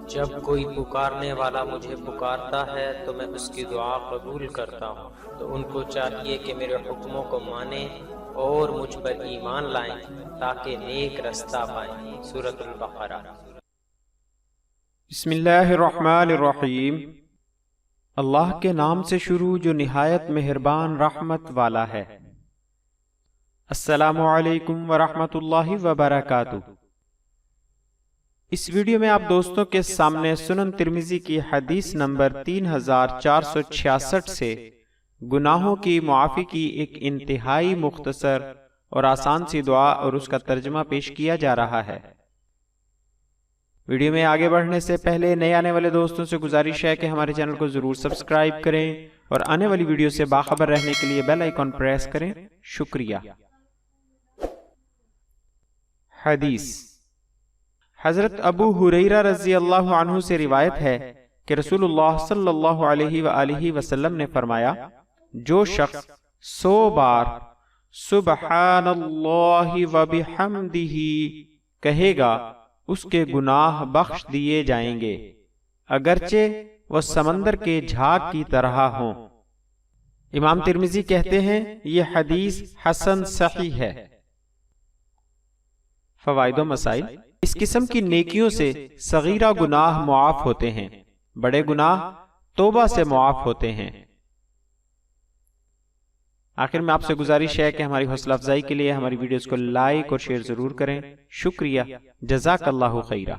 جب کوئی پکارنے والا مجھے پکارتا ہے تو میں اس کی دعا قبول کرتا ہوں، تو ان کو چاہیے کہ میرے حکموں کو مانیں اور مجھ پر ایمان لائیں تاکہ نیک رستہ پائیں۔ سورۃ البقرہ۔ بسم اللہ الرحمن الرحیم۔ اللہ کے نام سے شروع جو نہایت مہربان رحمت والا ہے۔ السلام علیکم ورحمۃ اللہ وبرکاتہ۔ اس ویڈیو میں آپ دوستوں کے سامنے سنن ترمذی کی حدیث نمبر 3466 سے گناہوں کی معافی کی ایک انتہائی مختصر اور آسان سی دعا اور اس کا ترجمہ پیش کیا جا رہا ہے۔ ویڈیو میں آگے بڑھنے سے پہلے نئے آنے والے دوستوں سے گزارش ہے کہ ہمارے چینل کو ضرور سبسکرائب کریں اور آنے والی ویڈیو سے باخبر رہنے کے لیے بیل آئیکن پریس کریں۔ شکریہ۔ حدیث۔ حضرت ابو ہریرہ رضی اللہ عنہ سے روایت ہے کہ رسول اللہ صلی اللہ علیہ وآلہ وسلم نے فرمایا، جو شخص 100 بار سبحان اللہ وبحمدہ کہے گا اس کے گناہ بخش دیے جائیں گے، اگرچہ وہ سمندر کے جھاگ کی طرح ہوں۔ امام ترمذی کہتے ہیں یہ حدیث حسن صحیح ہے۔ فوائد و مسائل۔ اس قسم کی نیکیوں سے صغیرہ گناہ معاف ہوتے ہیں، بڑے گناہ توبہ سے معاف ہوتے ہیں۔ آخر میں آپ سے گزارش ہے کہ ہماری حوصلہ افزائی کے لیے ہماری ویڈیوز کو لائک اور شیئر ضرور کریں۔ شکریہ۔ جزاک اللہ خیرہ۔